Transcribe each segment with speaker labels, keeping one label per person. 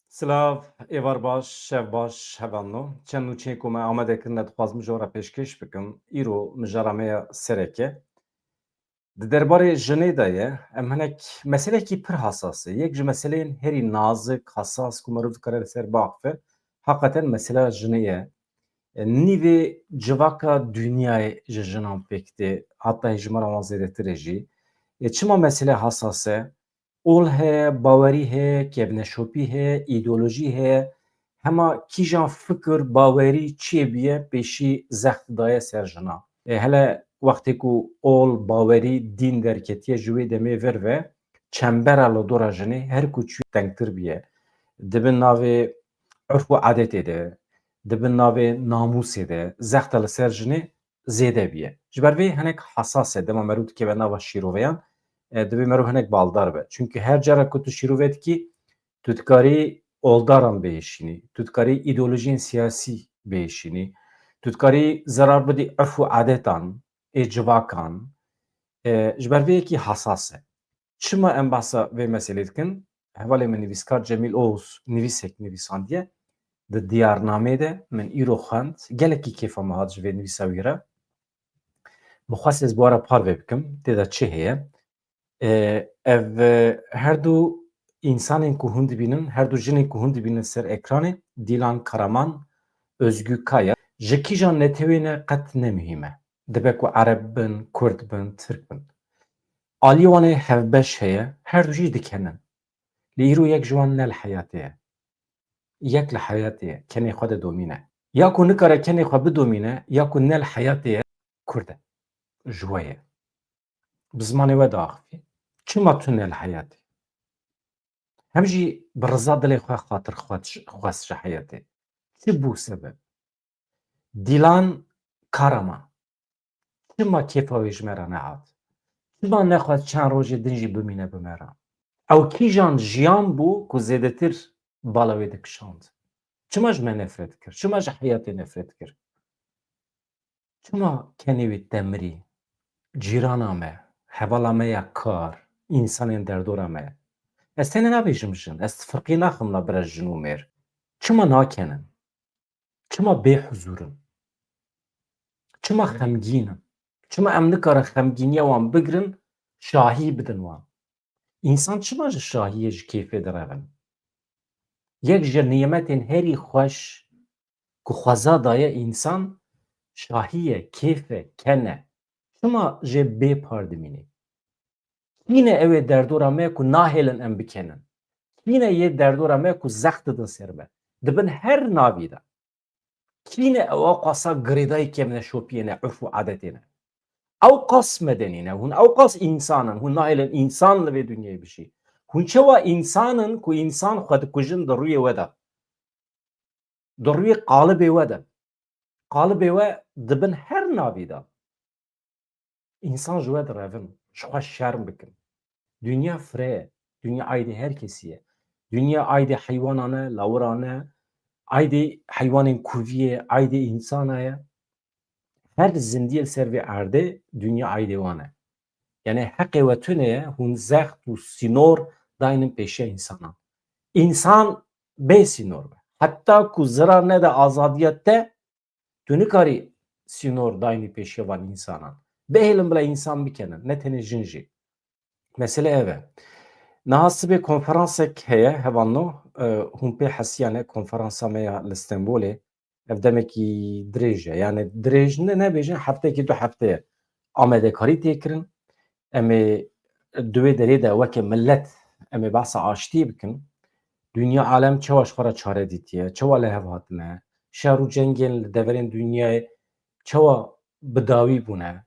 Speaker 1: Silav, êvar baş, şev baş, hevalno. Çend û çê ku me amade kirine dixwazim mijara pêşkêş bikim, îro mijara me ya sereke. Di derbarê jinê de ye, em hinek meselekî pir hesas e. Yek ji meseleyên herî nazik, hesas ku mirov dikare li ser biaxive, heqeten mesela jinê ye. Nîvê civaka dunyayê ji jinan pêk tê, heta ji me re wan zêdetir e jî. Çima mesele hesas e? Ol heye, bawerî heye, kevneşopî heye, îdeolojî heye, hema kîjan fikir, bawerî çi biye pêşî zext daye ser jina. Hele wextê ku ol, bawerî, dîn derketiye ji wê demê vir ve çembera li dora jinê her ku çû tengtir biye. Dibin navê urf û adetê de, dibin navê namûsê de, zexta li ser jinê zêde biye. Ji ber vê hinek hesas e, dema merû dikeve nava şîroveyan, divê merû hinek baldar be. Çünkü her cara ku tu şîrove dikî, tu dikarî oldaran bihişînî, tu dikarî îdeolojiyên siyasî bihişînî, tu dikarî zerar bidî urf û adetan ê civakan. Ji ber vê yekî hesas e. Çima em behsa vê meselê dikin? Hevalê min nivîskar Cemîl Oğuz nivîsek nivîsandiye di diyarnamê de min îro xwend, gelekî kêfa me hat ji vê nivîsa wî re. Bixwast ez bi we re parve bikim, tê de çi heye? Ev her du insanên ku hûn dibînin, her du jinên ku hûn dibînin ser ekranê, Dîlan Karaman, Özgü Kaya, ji kîjan netewê ne qet nemîhîm e. Dibe ku Ereb bin, Kurd bin, Tirk bin. Alî wan ê hevbeş heye, her du jî dikenin. Lê îro yek ji wan ne li heyatê ye. Yek li heyatê ye, kenê xwe de domîne. Ya ku nikare kenê xwe bidomîne, ya ku ne li heyatê ye, Kurd e. Ji we ye. Bi zimanê we diaxivî. Çima tu ne li heyatê? Hem jî bi riza dilê xwe xatir xwest ji heyetê. Çi bû sebeb? Dîlan Karaman çima kêfa wê ji me re nehat? Çima nexwest çend rojê din jî bimîne bi me re? Ew kîjan jiyan bû ku zêdetir bala wê dikişand? Çima ji me nefret kir? Çima ji heyetê nefret kir? Çima kenê wê te mirî? Cîrana me, hevala me ya kar, însanên derdora me. Ez tenê nabêjim jin, ez firqî naxim na bira jin û mêr. Çima nakenin? Çima bêhuzûrin? Çima xemgînin? Çima em nikarin xemgîniya wan bigirin, şahî bidin wan? İnsan çima ji şahiyê ji kêfê direvin? Yek ji nimetên herî xweş ku xweza daye însan, şahî ye, kêf e, ken e. Çima jê bêpar dimînî? Yine ew ê derdora me ku nahêlin em bikenin. Yine yê derdora me ku zext didin ser me. Dibin her navî de. Kîne ew qasa girêdayî kevneşopiyê ne, urf û adetê ne. Ew qas medenî ne, hûn ew qas însanin, hûn nahêlin însan li vê dunyayê bişî. Hûn çawa însanin ku însan xwe dikujin di rûyê we de. Di rûyê qalibê we de. Qalibê we dibin her navî de. İnsan ji we direvin, ji xwe şerm bikin. Dünya firê ye, dünya aydê herkesî ye. Dünya aydê heywanan e, lawiran e, aydê heywanên kuvî ye, aydê însana ye. Her zindiyê li ser vê erdê dünya aydê wan e. Yani heqê we tune ye, hûn zext û sînor dayînin pêşiya însanan. İnsan bê sînor be. Heta ku zira nede azadiya te, tu nikarî sînor dayînî pêşiya van însanan. Bihêlin bila însan bikenin, ne tenê jin jî. Mesele ev e. Niha sibê konferansek heye hevalno, hûn pê hesiyane konferansa me ya li Stenbolê, ev demekî dirêj e. Yani dirêj ne nebêjin heftekî du hefte ye. Amedekarî tê kirin. Em ê di wê derê de wekî millet em ê behsa aştiyê bikin. Dünya alem çawa ji xwe re çare dîtiye, çawa li hev hatine, şer û cengên li deverên dunyayê çawa bi dawî bûne.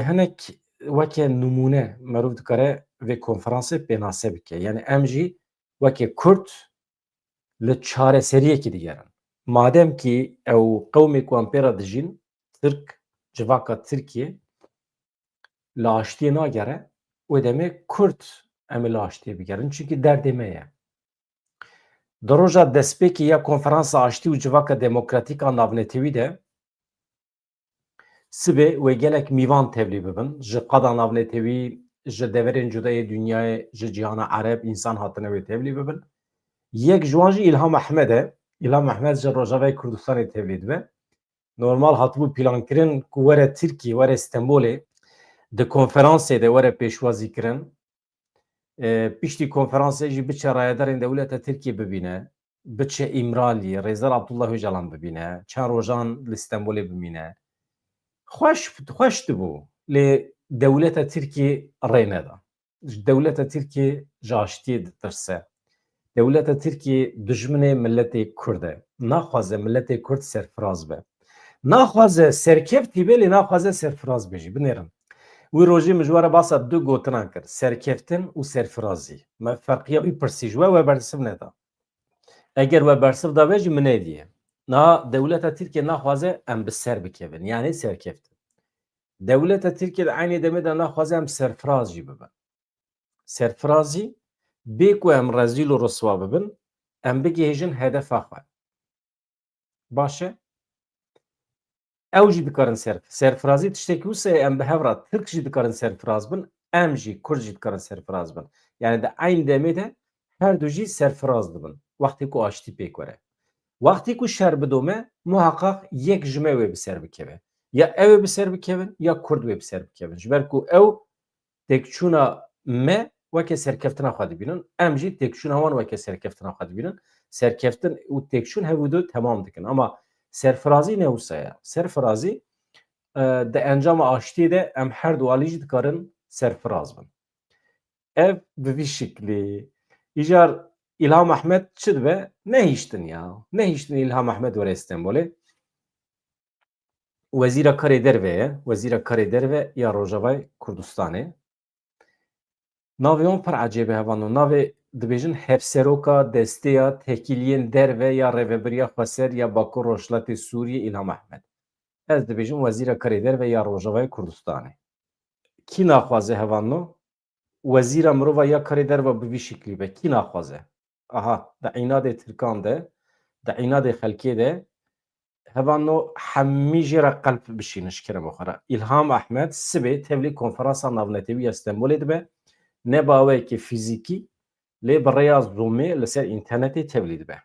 Speaker 1: Hinek weke numûne merov dikare vê konferansê pênase bike. Yani em jî wekî Kurd li çareseriyekê digerin. Madem ki ew qewmê ku em pê re dijîn, Tirk, civaka Tirkiye li aştiyê nagere, wê demê Kurd em ê li aştiyê bigerin çünkü derdê me ye. Di roja destpêkê ya konferansa aştî û civaka demokratîk a navnetewî de sibê wê gelek mîvan tevlî bibin. Ji qada navnetewî, ji deverên cudayê dunyayê, ji cîhana Ereb însan hatine wê tevlî bibin. Yek ji wan jî İlham Ehmed e. İlham Ehmed ji Rojavayê Kurdistanê tevlî dibe. Normal hatibû plankirin ku were Tirkiye, were Stenbolê di konferansê de were pêşwazîkirin. Piştî konferansê jî biçe rayedarên dewleta Tirkiye bibîne, biçe İmralî, Rêzer Abdullah Öcalan bibîne, çend rojan li Stenbolê bimîne. Xweş dibû lê dewleta Tirkiye rê neda. Dewleta Tirkiye ji aştiyê ditirse. Dewleta Tirkiye dijminê milletê Kurd e. Naxwaze milletê Kurd serfiraz be. Naxwaze serkeftî bê lê naxwaze serfiraz bê jî. Binêrin. Wî rojê min ji we re basa du gotinan kir. Serkeftin û serfirazî. Me ferqiya wî pirsî ji we bersiv neda. Eger we bersiv dabe jî min nêdîye. Niha dewleta Tirkiye naxwaze em bi ser bikevin. Yani serkeftin. Dewleta Tirkiye di aynê demê de naxwaze em serfiraz jî bibin. Serfirazî bê ku em rezîl û riswa bibin, em bigihêjin hedefa xwe. Baş e? Ew jî dikarin serfirazî tiştekî wisa ye em bi hev re Tirk jî dikarin serfiraz bin, em jî Kurd jî dikarin serfiraz bin. Yani di aynı demê de her du jî serfiraz dibin. Wextê ku aştî pêk were. Wextê ku şer bidome muheqaq yek ji me wê bi ser bikeve. Ya ew ê bi ser bikevin ya Kurd wê bi ser bikevin. Ji ber ku ew têkçûna me weke serkeftina xwe dibînin, em jî têkçûna wan weke serkeftina xwe dibînin. Serkeftin û têkçûn hevû du temam dikin. Ama serfirazî ne wisa ye? Serfirazî di encama aştiyê de em her du alî jî dikarin serfiraz bin. Ev bi vî şiklî. Îcar İlham Ehmed çi dibe? Nehîştin ya. Nehîştin İlham Ehmed were Stenbolê. Wezîra Karê Derve ye. Wezîra Karê Derve ya Rojavayê Kurdistanê. Navê wan pir ecêb e hevano. Navê dibêjin Hevseroka Desteya Tekiliyên Derve ya Rêveberiya Xweser ya Bakur Rojhilatê Sûriyê İlham Ehmed. Ez dibêjim Wezîra Karê Derve ya Rojavayê Kurdistanê. Kî naxwaze hevano? Wezîra mirova ya Karê Derve bi vî şiklî be. Kî naxwaze? Aha, di înadê Tirkan de, di înadê xelkê de hevano hemî jê re qelb bişînin ji kerema xwe re. İlham Ehmed sibê tevlî konferansa navnetewî ya Stenbolê dibe. Ne baweyekî fîzîkî lê bi rêya Zoomê li ser înternetê tevlî dibe.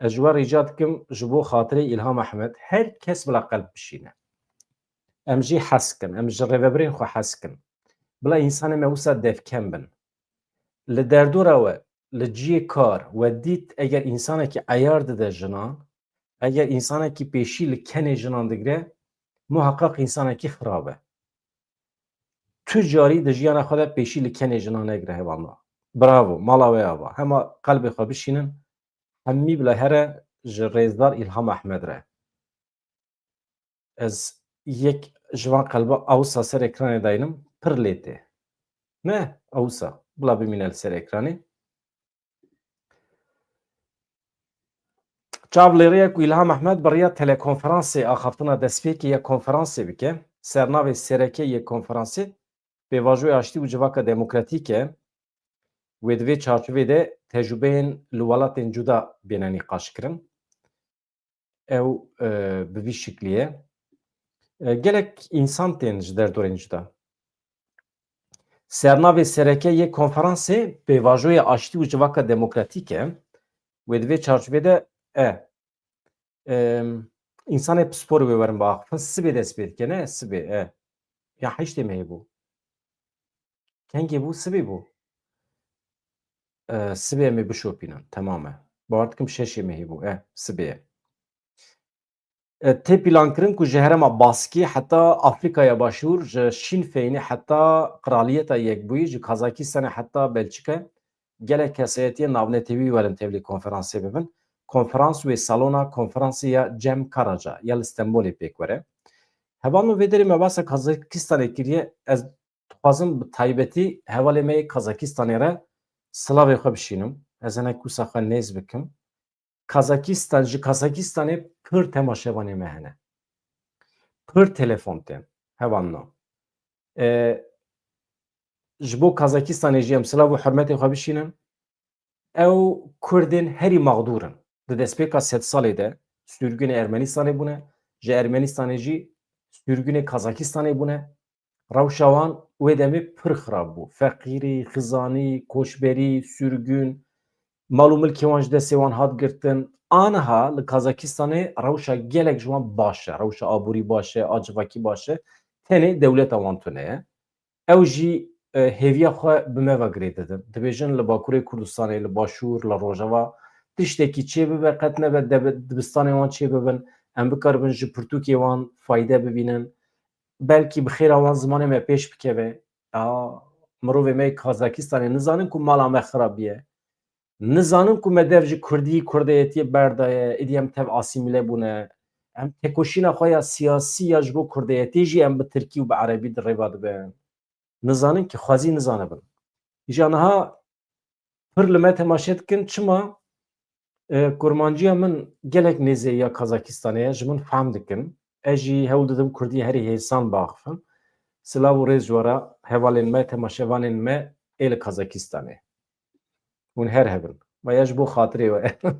Speaker 1: Ez ji we rîca dikim ji bo xatirê İlham Ehmed her kes bila qelb bişîne. Em jî hes kin, em ji rêveberên xwe hes kin. Bila însanê me wisa devkem bin. Li derdora we, li ciyê kar we dît eger însanekî eyar dide jinan, eger însanekî pêşî li kenê jinan digire, muheqaq însanekî xirab e. Tu carî di jiyana xwe de pêşî li kenê jinan negire hevana. Bravo, mala we ava. Hema qelbê xwe bişînin, hemî bila here ji rêzdar İlham Ehmed re. Ez yek ji van qelba awsa ser ekranê dayînim, pir lê tê. Ne? Awsa. Bila bimîne li ser ekranê. Çav lêriya ku İlham Ehmed bi rêya telekonferansê axaftina destpêkê ya konferansê bike, sernavê sereke yê konferansê pêvajoyê aştî û civaka demokratîk e. Wê di vê çarçovê de tecrübeyên li welatên cuda bêne nîqaşkirin. Ew bi vî şiklî ye. Gelek însan tên ji derdorên cuda. Sernavê sereke yê konferansê pêvajoyê aştî û civaka demokratîk e. Wê di vê çarçovê de însanê bi sporê wê werin biaxivin, sibê dest pê dike, ne sibê ya heştê me hêbû. Kengê bû, sibê bû. Sibê em ê bişopînin, temam e. Bawer dikim şeşê me hêbû, sibê ye. Tê pîlankirin ku ji herêma Baskî heta Afrikaya Başûr, ji Şînfeyne heta Kraliyeta Yekbûyî, ji Kazakistanê heta Belçîkayê gelek kesayetiyên navnetewî werin tevlî konferansê bibin. Konferans wê salona konferansê ya Cem Karaca ya li Stenbolê pêk were. Hevalno vê derê me basa Kazakistanê kiriye, ez dixwazim bi taybetî hevalê me yê Kazakistanê re silavê xwe bişînim. Ez hinek wisa xwe nêz bikim. Kazakistan ji Kazakistanê pir temaşevanê me hene. Pir telefon tên. Hevalno. Ji bo Kazakistanê jî em silav û hurmetê xwe bişînin. Ew Kurdên herî mağdûrin. Di destpêka sed salê de sürgûnê Ermenistanê bûne, ji Ermenistanê jî sürgûnê Kazakistanê bûne. Rewşa wan wê demê pir xirab bû. Feqîrî, xizanî, koçberî, sürgûn. مال و ملکی وان ji destê wan hat girtin. Aniha li Kazakistanê rewşa gelek ji wan baş e. Rewşa aborî baş e, a civakî baş e. Tenê dewleta wan tune ye. Ew jî hêviya xwe bi me ve girê didin. Dibêjin li Bakurê Kurdistanê, li Başûr, li Rojava tiştekî çê bibe qet nebe dibistanê wan çê bibin. Em bikaribin ji pirtûkê wan fayde bibînin. Belkî bi xêra wan zimanê me pêş bikeve. Mirovê me Kazakistanê nizanin ku mala me xirab ye. Nizanin ku me dev ji Kurdî, Kurdiyetiyê berdaye, êdî em tev asîmîle bûne. Em têkoşîna xwe ya siyasî ya ji bo Kurdiyetê jî em bi Tirkî û bi Erebî di rêva dibin. Nizanin ki xwezî nizanibin. Îja niha pir li me temaşe dikin çima kurmanciya min gelek nêzê ya Kazakistanê ye ji min fehm dikin. Ez jî hewl didim Kurdî herî hêsan biaxivim. Silav û rêz ji were hevalên me, temaşevanên me ê li Kazakistanê. Hûn her hebin. Ve ji bo xatirê we.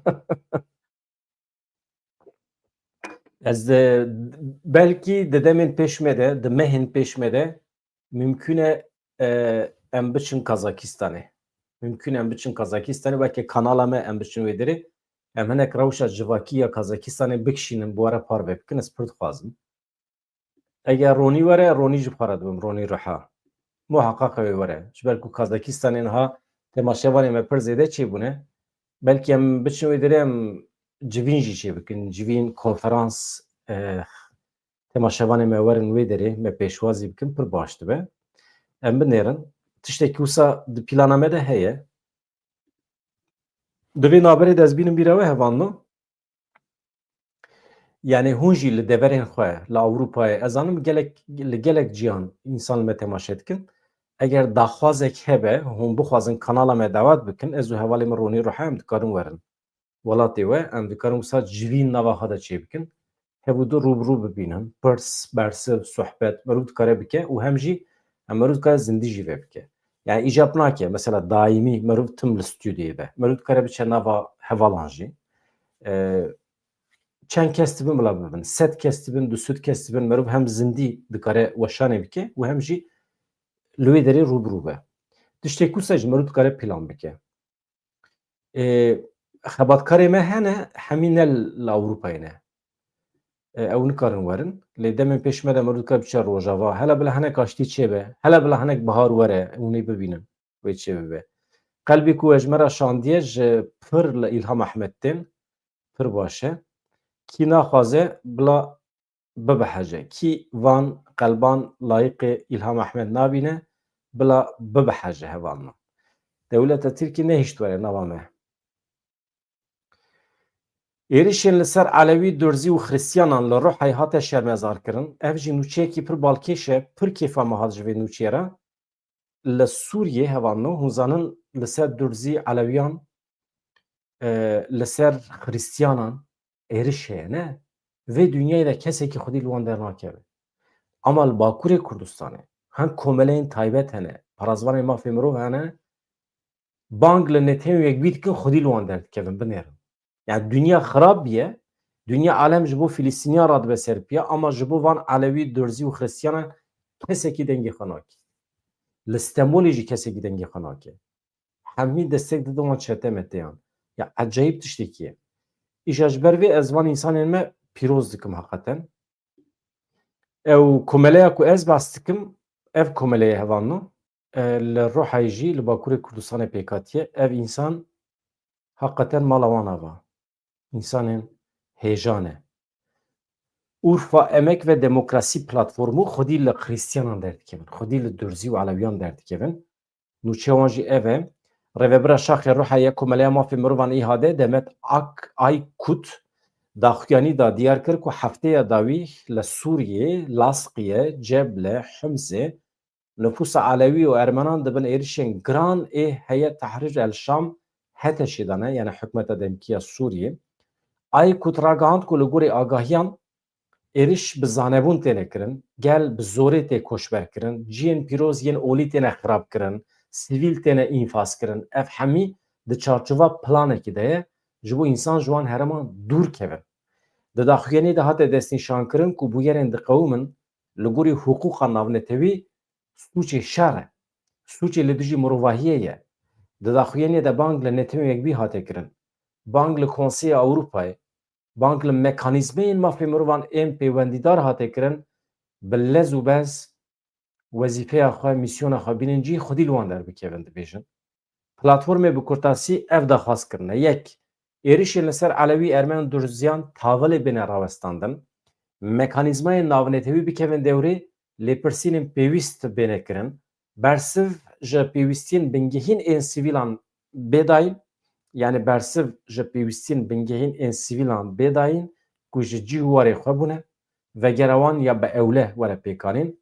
Speaker 1: Ez belkî di demên pêş me de, di mehên pêş me de mümkün e em biçin Kazakistanê. Mümkün em biçin Kazakistanê weke kanala me em biçin wê derê. Em hinek rewşa civakî ya Kazakistanê bikişînin bi were parve bikin. Ez pir dixwazim. Eger ronî were, ronî ji xwe re dibim, ronî riha. Muheqeq ew ê were. Ji ber ku Kazakistanê niha temaşevanê me pir zêde çêbûne. Belkî em biçin wê derê em civîn jî çê bikin. Civîn konferans temaşevanê me werin wê derê me pêşwazî bikin pir baş dibe. Em binêrin. Tiştekî wisa di plana me de heye. Di vê naberê de ez bînim bîra we hevanno. Yani hûn jî li deverên xwe li Ewropayê ez zanim li gelek ciyan însan li me temaşe dikin. Eger daxwazek hebe hûn bixwazin kanala me dawet bikin ez û hevalê min ronî riha em dikarin werin. Welatê we em dikarin wisa civîn nava xwe de çê bikin. Hevû du rûbirû bibînin. Pirs, bersiv, sohbet merû dikare bike û hem jî em merû dikare zindî jî vê bike. Yani îcab nake mesela daîmî merû tim li stûdyeyê de. Merû dikare biçe nava hevalan jî. Çend kes dibin bila bibin. 100 kes dibin, 200 kes dibin merû hem zindî dikare weşanê bike û hem jî li wê derê rûbirû be. Tiştê ku se jî merû dikare plan bike. Xebatkarê me hene hemî ne li Ewropayê ne. Ew nikarin werin. Lê demên pêş me de merû dikare biçe Rojava. Hele bila hinek aştî çêbe. Hele bila hinek bihar were hûnê bibînin. Wê çê bibe. Qelbê ku ejmera şandiye ji pir li İlham Ehmedtên pir baş e. Kî naxwaze bila bibehece. Kî van qelban layiqê İlham Ehmed nabîne bila bibehece hevalna. Dewleta Tirkî nehîşt were nava me. Êrişên li ser Elewî, Durzî û Xristiyanan li Rihayê hate şermezarkirin. Ev jî nûçeyekî pir balkêş e, pir kêfa me hat ji vê nûçeyê re. Li Sûriyê hevalno hûn zanin li ser Durzî, Elewiyan li ser Xristiyanan êriş heye ne? Vê dünyayê de kesekî xwedî li wan dernakeve. Ama li Bakurê Kurdistanê hem komeleyên taybet hene, parazvanên mafê mirov hene, bang li neteyên yekbî dikin xwedî li wan derdikevin binêrin. Yani dünya xirab biye, dünya alem ji bo Filîstîniyan radibe serpiya ama ji bo van Elewî, Durzî û Xristiyanan kesekî dengê xwe nake. Li Stenbolê jî kesekî dengê xwe nake. Hemî destek didin wan çetemeteyan. Ya ecayîb tiştekî ye. Îja ji ber vê ez van însanên me pîroz dikim heqeten. Ew komeleya ku ez bas dikim, ev komeleyê hevalno. Li Rihayê jî li Bakurê Kurdistanê pêkatiye. Ev însan heqeten mala wan ava. İnsanên hêjan e. Urfa Emek ve Demokrasî Platformu xwedî li Xristiyanan derdikevin. Xwedî li Durzî û Elewiyan derdikevin. Nûçeya wan jî ev e. Rêvebira Şaxê Rihayê komeleya mafê mirovan îhade Demet Aykut daxuyanî da diyar kir ku hefteya dawî li Sûriyê, Laskiyê, Ceble, Himsê nüfusa Elewî û Ermenan dibin êrişên giran ê Heyet Tehrîr el Şam Heteşê dane yani hikûmeta demkî ya Sûriyê. Aykut ragihand ku li gorî agahiyan êriş bi zanebûn têne kirin, gel bi zorê tê koçber kirin, ciyên pîroz yên olî têne xirab kirin, sivîl têne înfas kirin. Ev hemî di çarçova planekî de ye ji bo însan ji wan hereman dûr kevin. Di daxuyanî de hate destnîşankirin ku bûyerên diqewîmin li gorî hiqûqa navnetewî sûcê şer e. Sûcê li dijî mirovahiyê ye. Di daxuyaniyê de bang li netewek bî hate kirin. Bang li Konseya Ewropayê, bang li mekanîzmeyên mafê mirovan ên pêwendîdar hate kirin, bi lez û bez wezîfeya xwe, mîsyona xwe bînin cî xwedî li wan derbikevin dibêjin. Platformê bi kurtasî ev daxwaz kirine. Yek, êrişên li ser Elewî, Ermen û Durziyan tavilê bêne rawestandin. Mekanîzmayên navnetewî bikevin dewrê, lêpirsînên pêwîst bêne kirin. Bersiv ji pêwîstiyên bingehîn ên sivîlan bêdayîn, yani bersiv ji pêwîstiyên bingehîn ên sivîlan bêdayîn ku ji cî û warê xwe bûne, vegerewan ya bi ewle were pêkanîn.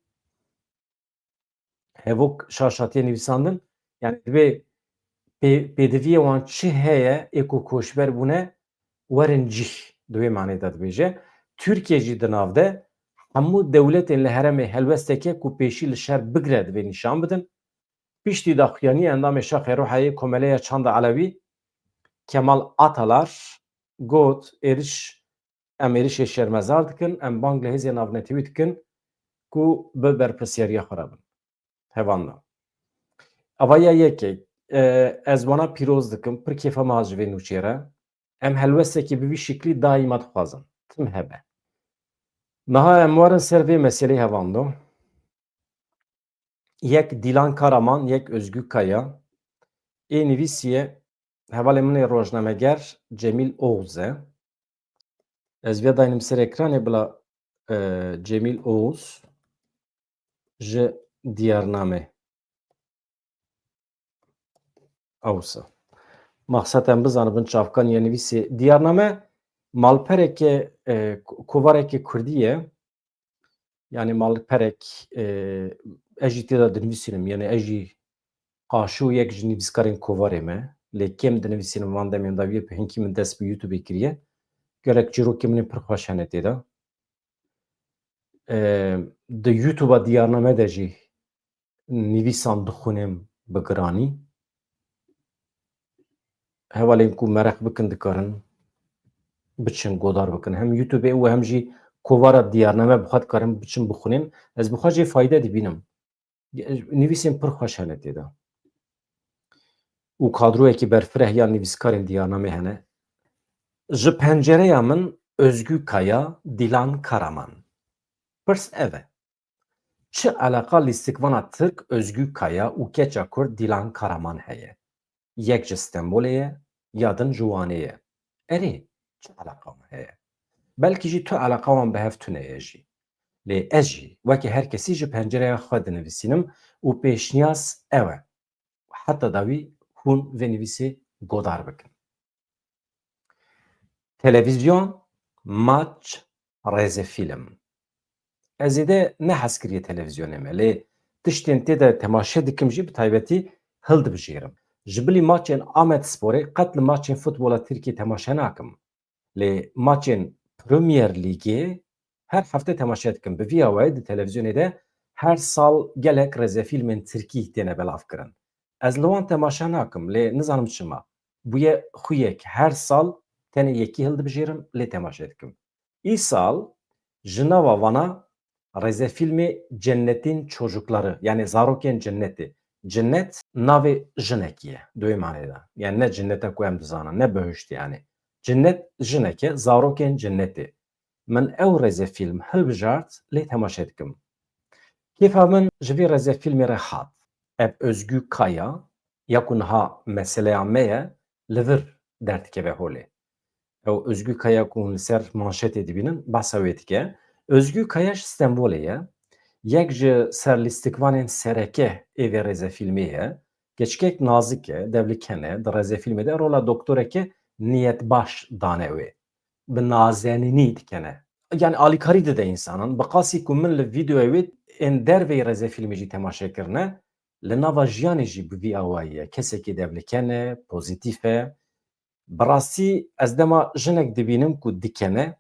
Speaker 1: Hevok şaşatiye nivîsandin, yani divê pêdiviyê wan çi heye ê ku koçber bûne werin cih di wê manê de dibêje. Tirkiye jî di nav de hemû dewletên li herêmê helwesteke ku pêşî li şer bigire divê nîşan bidin. Piştî daxuyanî endamê Şaxê Rûheyê Komeleya Çanda Elewî Kemal Atalar got em êrişê şermezar dikin, em bang li hêzên navnetewî dikin ku bi berpirsiyariya xwe re bin. Hevan da. Ava ya yekê ez wana pîroz dikim, pir kêfa me hat ji vê nûçê re. Em helwestekê bi vî şiklî daîma dixwazin. Tim hebe. Niha em warin ser vê meselê hevan do. Yek Dîlan Karaman, yek Özgür Kaya. Ê nivîsiye hevalê min ê rojnameger Cemîl Oğuz e. Ez vê dayînim ser ekranê bila Cemîl Oğuz ji Diyarname. Ewsa. Maxset em bizanin çavkaniya nivîsê. Diyarname malpereke kovarekê Kurdî ye. Yani malperek ez jî tê de dinivîsînim, yani ez jî qaşû yek ji nivîskarên kovarê me. Lê kêm dinivîsînim van demên da vê hinkî min dest bi YouTubeê kiriye. Gelek çîrokên min ê pir xweş hene tê de. Di YouTube'a Diyarname de jî nivîsan dixwînim bi giranî. Hevalên ku mereq bikin dikarin biçin godar bikin. Hem YouTubeê û hem jî kovara Diyarname bi xwe dikarin biçin bixwînin. Ez bi xwe jê fayde dibînim. Nivîsên pir xweş hene tê de. û kadroyekî berfireh ya nivîskarên Diyarname hene. Ji pencereya min Özgür Kaya, Dîlan Karaman. Pirs ev e. Çi eleqa lîstikvana Tirk Özgür Kaya û keça Kurd Dîlan Karaman heye? Yek ji Stenbolê ye, ya din ji Wanê ye. Erê, çi eleqa wan heye? Belkî jî tu eleqa wan bi hev tune ye jî. Lê ez jî wekî her kesî ji pencereya xwe dinivîsînim û pêşniyaz ew e. Heta dawî hûn vê nivîsê godar bikin. Televîzyon, maç, rêzefîlm. Ez ê de ne hez kiriye televizyonê me, lê tiştên tê de temaşe dikim jî bi taybetî hil dibijêrim. Ji bilî maçên Amedsporê qet li maçên futbola Tirkiye temaşe nakim. Lê maçên Premier Lîgê her hefte temaşe dikim. Bi vî awayî di televizyonê de her sal gelek rêzefîlmên Tirkî têne belav kirin. Ez li wan temaşe nakim, lê nizanim çima. Bûye xuyek her sal tenê yekî hil dibijêrim, lê temaşe dikim. Îsal ji nava wana rêzefîlmê Cennetîn Çocukları, yani Zarokên Cennetê. Cennet navê jinekî ye di wê manê de. Yani ne cennete ku em dizanin, ne behişt yani. Cennet jinek e, Zarokên Cennetê. Min ew rêzefîlm hilbijart, lê temaşe dikim. Kêfa min ji vê rêzefîlmê re hat. Ev Özgür Kaya, ya ku niha meseleya me ye, li vir derdikeve holê. Ew Özgür Kaya ku hûn li ser manşetê dibînin, behsa wê dike. Özgür Kaya ji Stenbolê ye. Yek ji serlîstikvanên sereke êvê rêzefîlmê ye. Keçikek nazik e, devliken e, di rêzefîlmê de rola doktoreke niyetbaş dane wê. Bi nazenînî dikene. Yani alîkarî dide însanan. Bi qasî ku min li vîdeoya wê ên dervê rêzefîlmê jî temaşe kirine, li nava jiyanê jî bi vî awayî ye. Kesekî devliken e, pozîtîf e. Bi rastî ez dema jinek dibînim ku dikene,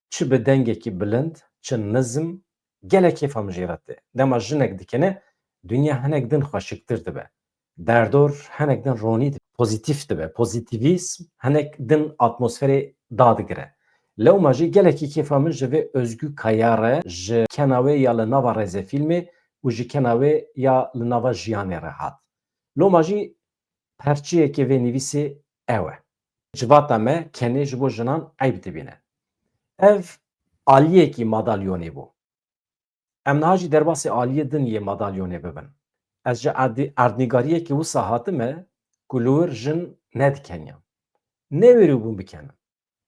Speaker 1: çi bi dengekî bilind, çi nizm, gelek kêfa min jê re tê. Dema jinek dikene, dünya hinek din xweşiktir dibe. Derdor hinek din ronî dibe, pozîtîf dibe. Pozîtîvîsm hinek din atmosferê dadigire. Lewma jî gelekî kêfa min ji vê Özgür Kaya re ji kena wê ya li nava rêzefîlmê û ji kena wê ya li nava jiyanê re hat. Lewma jî perçiyekê vê nivîsê ew e. Civata me kenê ji bo jinan eyb dibîne. Ev aliyekî madalyonê bû. Em niha jî derbasê aliyê din yê madalyonê bibin. Ez ji erdnîgariyekî wisa hatime ku li wir jin nedikeniyan. Nêwêrîbûn bikenin.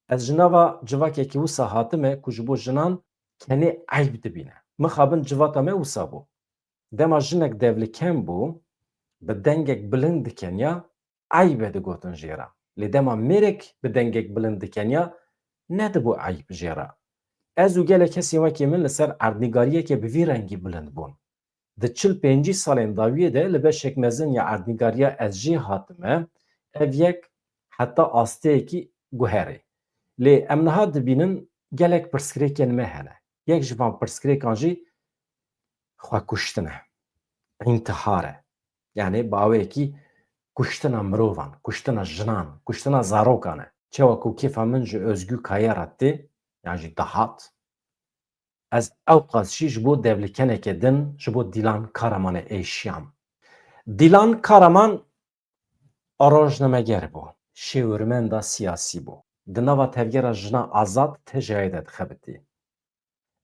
Speaker 1: Ez ji nava civakekî wisa hatime ku ji bo jinan kenê eyb dibîne. Mixabin civata me wisa bû. Dema jinek devliken bû, bi dengek bilind dikeniya, eyb e digotin jê re. Lê dema mêrek bi dengek bilind dikeniya, nedibû eyb jê re. Ez û gelek kesên wekî min li ser erdnîgariyekê bi vî rengî bilind bûn. Di çil pêncî salên dawiyê de li beşek mezin ya erdnîgariya ez jê hatime, ev yek heta asteyekî guherê. Lê em niha dibînin gelek pirsgirêkên me hene. Yek ji van pirsgirêkan jî xwekuştin e, întihar e. Yani baweyekî kuştina mirovan, kuştina jinan, kuştina zarokan e. Çawa ku kêfa min ji Özgû Kayara tê, yan jî dihat, ez ew qas jî ji bo devlikenekê din ji bo Dîlan Karamanê êşiyam. Dîlan Karaman rojnameger bû, şêwirmenda siyasî bû. Di nava tevgera jina azad tejeyê de dixebitî.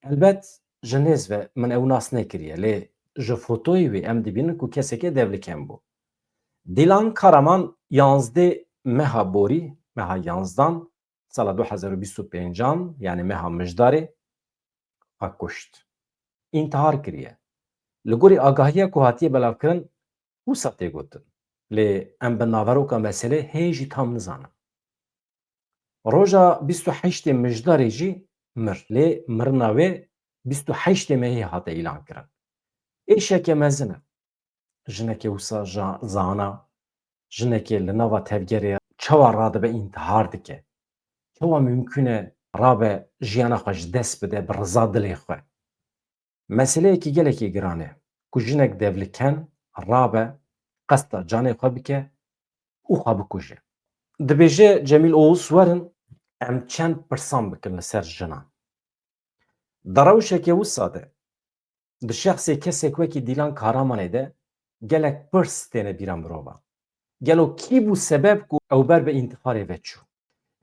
Speaker 1: Elbet ji nêz ve min ew nas nekiriye, lê ji fotoyê wê em dibînin ku kesekê devliken bû. Dîlan Karaman 11 meha borî, meha 11 sala 2025 yani meha mijdarê xwe kuşt. İntihar kiriye. Li gorî agahiya ku hatiye belavkirin wisa tê gotin. Lê em bi naveroka meselê hê jî tam nizanin. Roja 28 mijdarê jî mir. Lê mirina wê 28 mehê hate îlan kirin. Êşeke mezin e. Jinekê wisa zana, jinekê li nava tevgerê çawa radibe întihar dike. Çawa mümkün e rabe jiyana xwe ji dest bide bi riza dilê xwe. Meseleyekî gelekî giran e ku jinek devliken rabe qesta canê xwe bike û xwe bikuje. Dibêje Cemîl Oğuz werin em çend pirsan bikin li ser jinan. Di rewşekê wisa de di şexsê kesek wekî Dîlan Karamanê de gelek pirs têne bîra mirovan. Gelo kî bû sebeb ku ew ber bi întiharê veçû?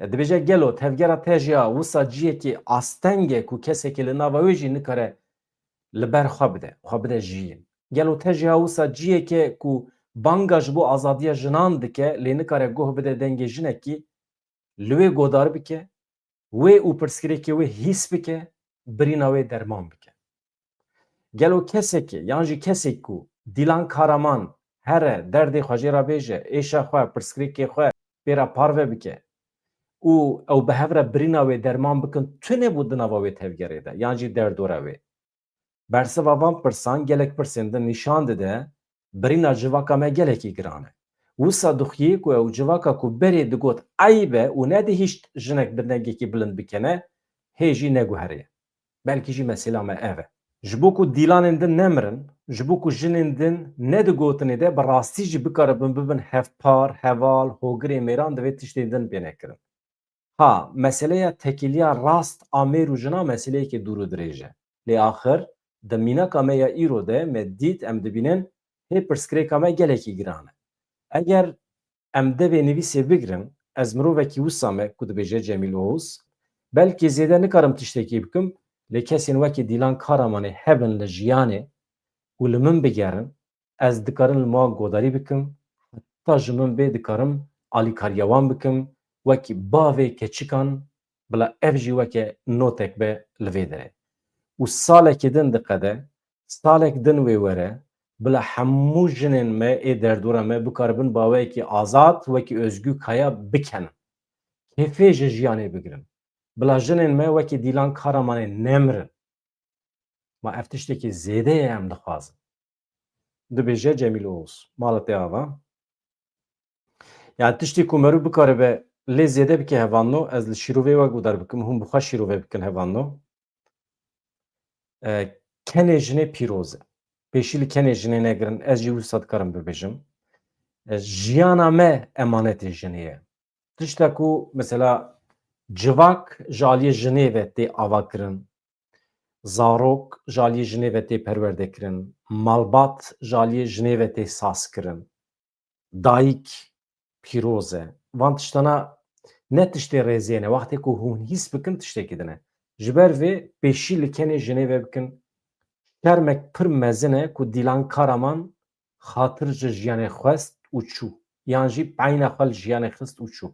Speaker 1: Dibêje gelo tevgera te jiya wisa ciyekî astenge ku kesekê li nava wê jî nikare li ber xwe bide, xwe bide jiyîn. Gelo te jiya wisa ciyekê ku banga ji bo azadiya jinan dike lê nikare guh bide dengê jinekî li wê godar bike, wê û pirsgirêkê wê hîs bike, birîna wê derman bike. Gelo kesekê yan jî kesek ku Dîlan Karaman here derdê xwe jê ra bêje, êşa xwe, pirsgirêkê xwe pêra parve bike û ew bi hev re birîna wê derman bikin, tune bû di nava wê tevgerê de yan jî derdora wê. Bersiva van pirsan gelek pirsên din nîşan dide birîna civaka me gelekî giran e. Wisa dixuyê ku ew civaka ku berê digot eyb e û nedihîşt jinek bi dengekî bilind bikene, hê jî neguherîye. Belkî jî mesela me ev e. Ji bo ku dîlanên din nemirin, ji bo ku jinên din nedigotinê de bi rastî jî bikaribin bibin hevpar, heval, hogirê mêran divê tiştên din pê nekirin. Ha, meseleya tekîliya rast a mêr û jina meseleyekî dûr û dirêj e. Lê axir di mînaka me ya îro de me dît em dibînin hê pirsgirêka me gelekî giran e. Eger em devê nivîsê bigirin, ez mirovekî wisa me ku dibêje Cemîl Oğuz, belkî zêde nikarim tiştekî bikim, lê kesên wekî Dîlan Karamanê hebin li jiyanê û li min bigerin, ez dikarim li wan godarî bikim, heta ji min bê dikarim alîkariya wan bikim, wekî bavê keçikan, bila ev jî weke notek be li vê derê. û salekê din diqede, salek din wê were, bila hemû jinên me ê derdora me bikaribin baweyekî azad wekî Özgû Kaya bikenin. Kêfê ji jiyanê bigirin. Bila jinên me wekî Dîlan Karamanê nemirin. Ma ev tiştekî zêde ye em dixwazin. Dibêje Cemîl Oğuz. Mala te ava. Yani tiştî ku merû bikaribe lê zêde bike hevanno, ez li şîrovê we gudar bikim, hûn bi xwe şîrove bikin hevanno. Kenê jinê pîroz e. Pêşî li kenê jinê negirin, ez jî wisa dikarim bibêjim. Jiyana me emanetê jinê ye. Tişta ku mesela civak ji aliyê jinê ve tê avakirin, zarok ji aliyê jinê ve tê perwerdekirin, malbat ji aliyê jinê ve tê saskirin, dayîk pîroz e. Van tiştana ne tiştê rêziyê ne, wextê ku hûn hîs bikin tiştekî din e. Ji ber vê pêşî li kenê jinê ve bikin. Şermek pir mezin e ku dîlan Karaman xatir ji jiyanê xwest û çû. Yan jî beyna xwe li jiyanê xist û çû.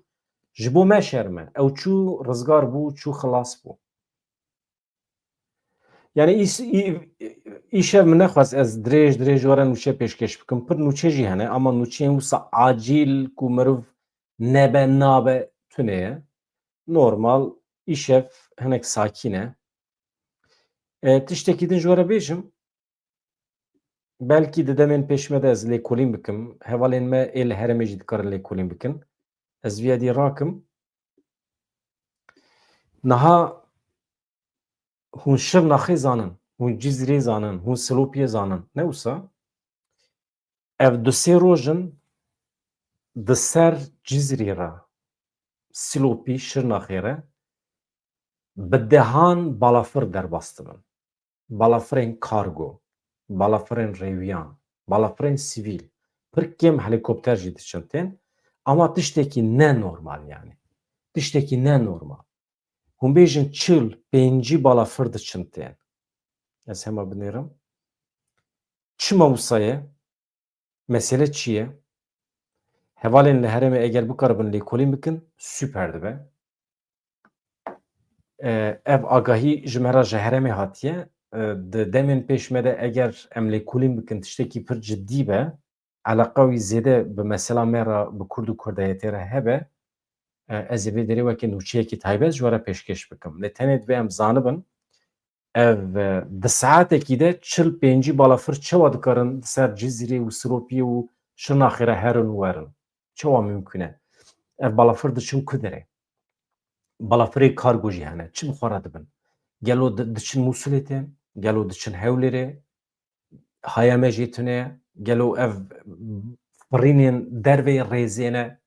Speaker 1: Ji bo me şerm e. Ew çû rizgar bû, çû xilas bû. Yani îşev min nexwest ez dirêj dirêj were nûçe pêşkeş bikim. Pir nûçe jî hene ama nûçeyên wisa acîl ku mirov nebe nabe tune ye. Normal îşev hinek sakîn e. Tiştekî din ji we re bêjim, belkî di demên pêşme de ez lêkolîn bikim. Hevalên me ê li herêmê jî dikarin lêkolîn bikin. Ez vîya dî rakim. Niha hûn Şirnaxê zanin, hûn Cizrê zanin, hûn Silopiyê zanin. Ne wisa? Ev du sê rojin di ser Cizrê re, Silopî, Şirnaxê re bi dehan balafir derbas dibin. Balafirên kargo, balafirên rêwiyan, balafirên sivîl. Pir kêm helîkopter jî diçin tên. Ama tiştekî nenormal yani. Tiştekî nenormal. Hûn bêjin çil, pêncî balafir diçin tên. Ez hema binêrim. Çima wisa ye? Mesele çi ye? Hevalên li herêmê eger bikaribin lêkolîn bikin, süper dibe. Ev agahî ji me re ji herêmê hatiye. Di demên pêş me de eger em lêkolîn bikin tiştekî pir ciddî be, eleqa wî zêde bi mesela me re bi Kurd û Kurdayetê re hebe, ez ê vê derê wekî nûçeyekî taybet ji we re pêşkeş bikim. Lê tenê divê em zanibin, ev di saetekî de çil pêncî balafir çawa dikarin di ser Cizrê û Silopiyê û Şirnaxê re herin û werin? Çawa mümkün e? Ev balafir diçin ku derê? Balafirê kargo jî hene. Çi bi xwe re dibin? Gelo diçin Mûsilê tên, gelo diçin Hewlêrê, haya me jê tune ye, gelo ev firînên dervê rêzê ne.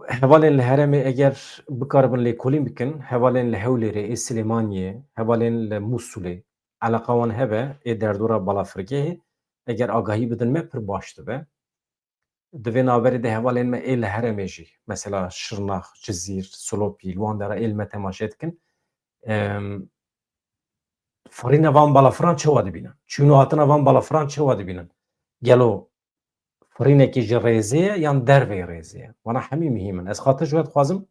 Speaker 1: Hevalên li herêmê eger bikaribin lêkolîn bikin, hevalên li Hewlêrê, ê Silêmaniyê, hevalên li Mûsulê, eleqa wan hebe ê derdora balafirgehê eger agahî bidin me pir baş dibe. Di vê naberê de hevalên me ê li herêmê jî, mesela Şirnax, Cizîr, Silopî, li wan de re ê li me temaşe dikin. Firîna van balafiran çawa dibînin? Çûna hatina van balafiran çawa dibînin? Gelo firînekî ji rêzê ye yan dervê rêzê ye? Wana hemî muhîm in. Ez xatir ji we dixwazim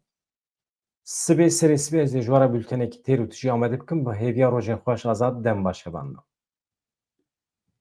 Speaker 1: sibê serê sibê ez ê ji we re bültenekî têr û tijî amade bikim bi hêviya rojên xweş azad dem baş hevan.